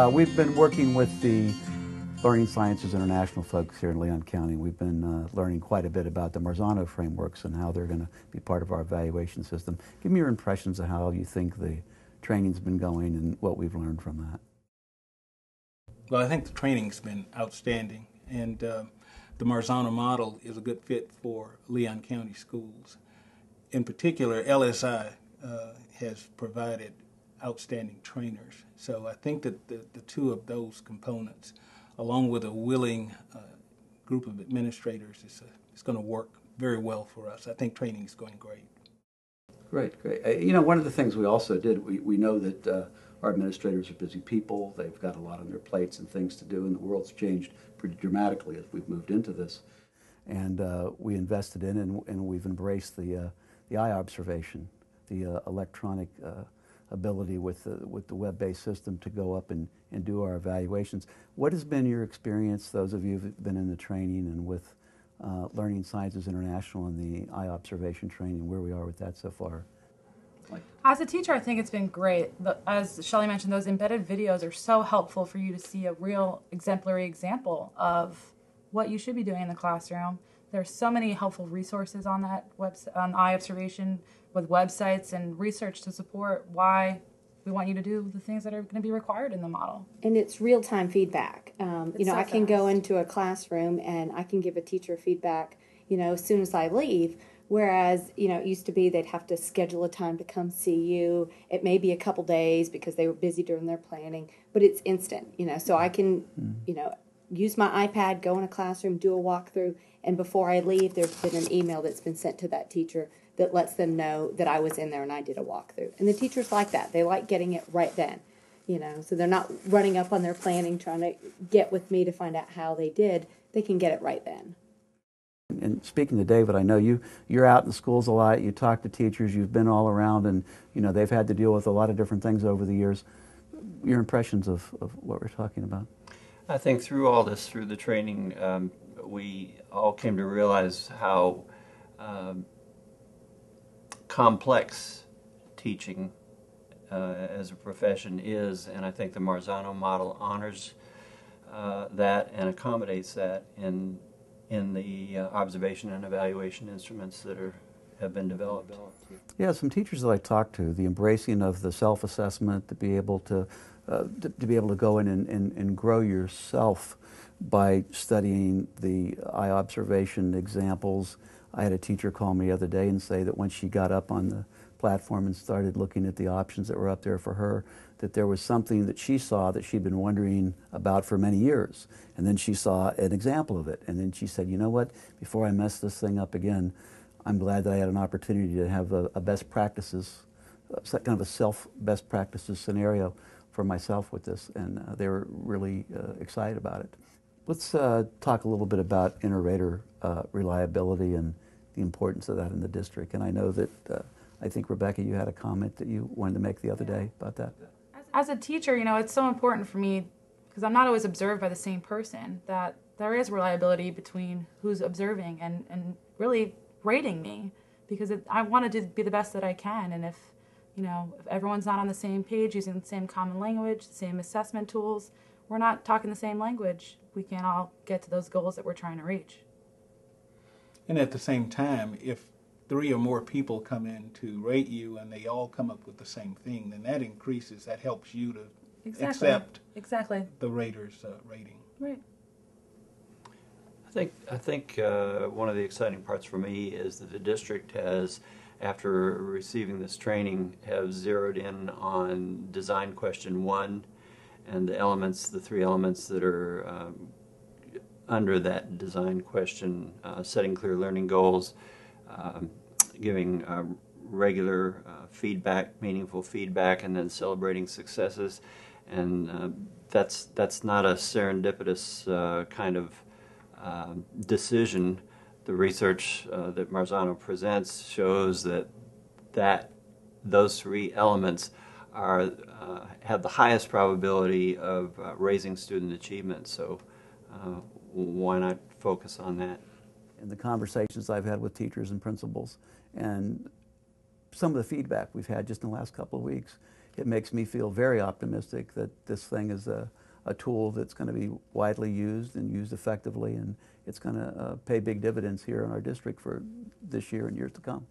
We've been working with the Learning Sciences International folks here in Leon County. We've been learning quite a bit about the Marzano frameworks and how they're going to be part of our evaluation system. Give me your impressions of how you think the training's been going and what we've learned from that. Well, I think the training's been outstanding, and the Marzano model is a good fit for Leon County schools. In particular, LSI has provided outstanding trainers. So I think that the two of those components, along with a willing group of administrators, is going to work very well for us. I think training is going great. Great, great. You know, one of the things we also did, we know that our administrators are busy people. They've got a lot on their plates and things to do, and the world's changed pretty dramatically as we've moved into this. And we invested in and we've embraced the eye observation, the electronic ability with the web-based system to go up and do our evaluations. What has been your experience, those of you who've been in the training and with Learning Sciences International and the eye observation training, where we are with that so far? As a teacher, I think it's been great. As Shelley mentioned, those embedded videos are so helpful for you to see a real exemplary example of what you should be doing in the classroom. There's so many helpful resources on that on eye observation with websites and research to support why we want you to do the things that are going to be required in the model. And it's real-time feedback. I can go into a classroom and I can give a teacher feedback, as soon as I leave. Whereas, it used to be they'd have to schedule a time to come see you. It may be a couple days because they were busy during their planning, but it's instant, So I can, use my iPad, go in a classroom, do a walkthrough, and before I leave, there's been an email that's been sent to that teacher that lets them know that I was in there and I did a walkthrough. And the teachers like that. They like getting it right then, so they're not running up on their planning trying to get with me to find out how they did. They can get it right then. And speaking to David, I know you're out in schools a lot, you talk to teachers, you've been all around, and they've had to deal with a lot of different things over the years. Your impressions of what we're talking about? I think through all this, through the training, we all came to realize how complex teaching as a profession is, and I think the Marzano model honors that and accommodates that in the observation and evaluation instruments that have been developed. Yeah, some teachers that I talked to, the embracing of the self-assessment, to be able to go in and grow yourself by studying the eye observation examples. I had a teacher call me the other day and say that when she got up on the platform and started looking at the options that were up there for her, that there was something that she saw that she'd been wondering about for many years. And then she saw an example of it. And then she said, you know what, before I mess this thing up again, I'm glad that I had an opportunity to have a best practices, kind of a self-best practices scenario for myself with this. And they were really excited about it. Let's talk a little bit about inter-rater reliability and the importance of that in the district. And I know that, I think, Rebecca, you had a comment that you wanted to make the other day about that. As a teacher, it's so important for me, because I'm not always observed by the same person, that there is reliability between who's observing and really rating me, because I want to be the best that I can. And if everyone's not on the same page, using the same common language, the same assessment tools, we're not talking the same language, we can't all get to those goals that we're trying to reach. And at the same time, if 3 or more people come in to rate you and they all come up with the same thing, then that helps you to accept the rater's rating. Right. I think one of the exciting parts for me is that the district has, after receiving this training, have zeroed in on design question 1 and the 3 elements that are under that design question, setting clear learning goals, giving regular feedback, meaningful feedback, and then celebrating successes. And that's not a serendipitous kind of decision. The research that Marzano presents shows that those 3 elements have the highest probability of raising student achievement. So why not focus on that? In the conversations I've had with teachers and principals, and some of the feedback we've had just in the last couple of weeks, it makes me feel very optimistic that this thing is a tool that's going to be widely used and used effectively, and it's going to pay big dividends here in our district for this year and years to come.